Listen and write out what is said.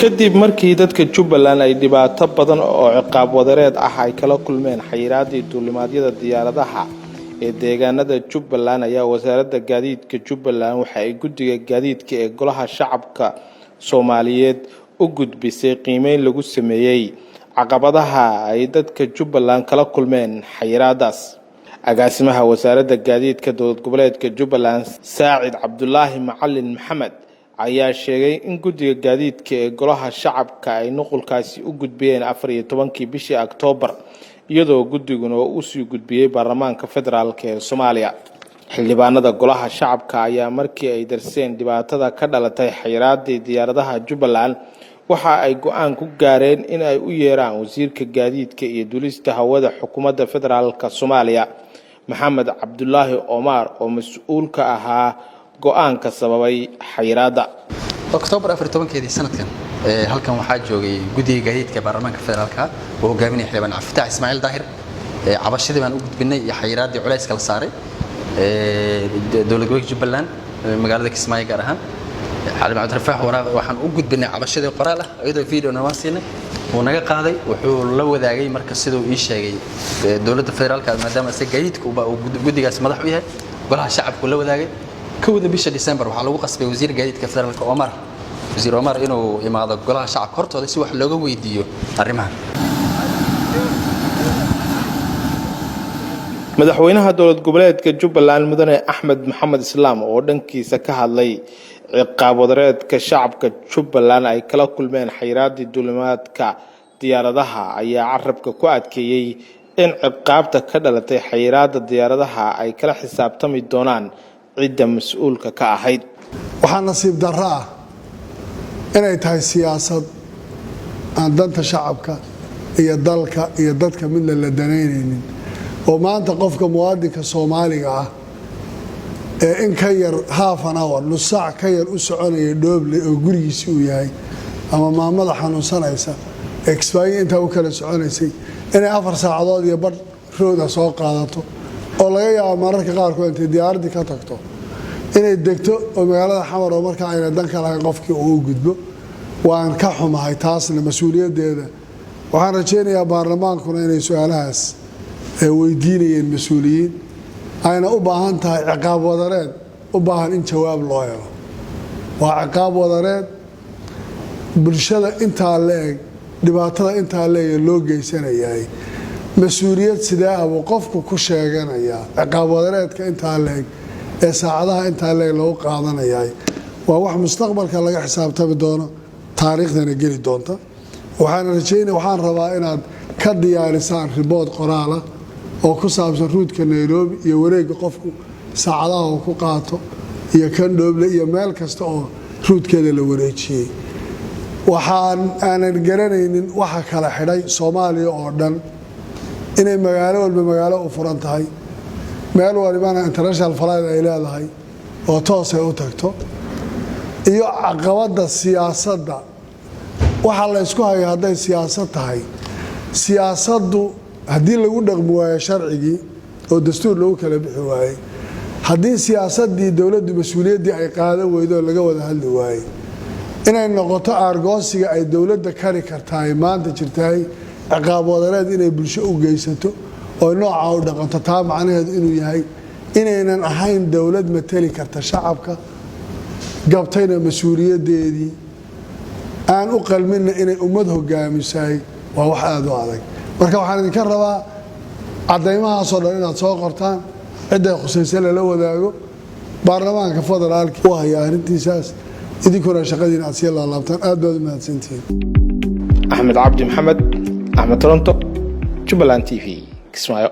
kadib markii dadka Jubbaland ay dhibaato badan oo ciqaab wadareed ah ay kala kulmeen xayiraadii duulimaadyada diyaaradaha ee deegaanada Jubbaland ayaa wasaaradda gaadiidka Jubbaland waxa ay guddiga gaadiidka ee golaha shacabka Soomaaliyeed u gudbisay qiimeyn lagu sameeyay caqabadaha ay dadka Jubbaland kala kulmeen xayiraadaas. agaasimaha wasaaradda gaadiidka dowlad goboleedka Jubbaland Saacid Cabdullaahi Macallin Maxamed ayaa sheegay in guddiga gaadiidka ee golaha shacabka ay nuqulkaasi u gudbiyeen 14 bishii Oktoobar iyadoo guddiguna uu sii gudbiyay baarlamaanka federaalka ee Soomaaliya. xildhibaanada golaha shacabka ayaa markii ay darseen dhibaatada ka dhalatay xayiraadii diyaaradaha Jubbaland waxa ay go'aan ku gaareen in ay u yeeraan wasiirka gaadiidka iyo duulista hawada xukuumadda federaalka Soomaaliya Maxamed Cabdullaahi Omar oo mas'uul ka ahaa go'aanka sababay xayiraada. Oktoobar 14 sanadkan halkan waxaa joogay guddiga gaadiidka baarlamaanka federaalka oo hogaaminaya xildhibaan Cabdifatax Ismaaciil Daahir cabashadii baan u gudbinay iyo xayiraadii culays kala saaray dowlad gobolka Jubbaland magaalada Kismaayo gaar ahaan xildhibaan Cabdifatax waxaan u gudbinay cabashadii qoraal ah iyadoo video na siinay oo naga qaaday wuxuu la wadaagay marka sidoo ii sheegay dowladda federaalka maadaama gaadiidku uu guddigaas madax u yahay golaha shacabku la wadaagay كود بيش ديسمبر وحلو قصبي وزير جديد كفدرالك عمر وزير عمر إنه إمادة قلها شعب كرت هذا سوى حلوه ويديو الرمان madaxweynaha dowlad goboleedka Jubbaland mudane Axmed Maxamed Islaam oo dhankiisa ka hadlay ciqaab wadareedka shacabka Jubbaland ay kala kulmeen xayiraadii duulimaadka diyaaradaha ayaa carabka ku adkeeyay in ciqaabta ka dhalatay xayiraada diyaaradaha ay kala xisaabtami doonaan عدة مسؤولك كأحد. وحنا نصيب دراء إن يتهي سياسة عن دنت شعبك يدلك يدتك من اللدنين وما أنت قفك موادك الصومالي إن كير هاف نور نص ساعة كير أسعني دوبل وجري سوياي أما ما مضح نصنعسا إكسباي أنت وكل سعنسي إن أفر ساعات يبر رودا سوق قادته والله يا مرك قاركو أنت دياردي كتكتو إن الدكتور ومقالة حمر ومرك عين دنك على قفك وجدبه وأن كحهم هاي تاس المسؤولية ده وحنا رجينا يا برلمان كنا إن سؤالهاس ويديني المسؤولين أنا أباهن تا عقاب وضرات أباهن إن جواب الله يلا وعقاب وضرات برشلة أنت عليك دبعتها أنت عليك اللوجي سنة جاي مسؤولية سداء وقفك كل شيء جانا يا عقاب وضرات كأنت عليك ساعدها أنت عليك لو قاعدنا جاي وواحد مستقبل كلا حساب تبدونه تاريخنا نجري دونتا وحنا رجينا وحنا ربائنا كديا لسان رباط قرالة أو كسب سرود كنيروبي يوريك قفكو ساعدها وكقاطو يكن دوبل يمال كستو رود كذا لوريشي وحن أنا الجرانين وحكى على حداي صومالي أردن إن المجال والمجال وفرنتهاي مال وربنا international flight إلى هاي وتوصل وتكتو iyo caqabada siyaasadda waxa la isku hayo haday siyaasad tahay siyaasaddu hadii lagu dhaqmo waayo sharcigi oo dastuur lagu kala bixi waayo hadii siyaasadii dawladdu mas'uuliyadii ay qaadan weydo laga wada hadli waayo inay noqoto argoosiga ay dawladda kari kartaa maanta jirtay ciqaab wadareed inay bulsho u geysato oo nooca u dhaqanto taa macnaheedu inuu yahay inaynan ahayn dawlad matali karta shacabka قبتنا مسؤولية دي أنا أقل منا إن أمده قامساي وواحد عليك مركب وحنا نكرر عديمها صار لنا تصاقرتان عدة خصوصية لو ذاقو برلمان كفضل عليك وهي انتساس إذا كنا شغالين عسير الله لابتان أدود ما سنتين. أحمد عبد محمد أحمد تورنتو جبلان تي في كسمايو.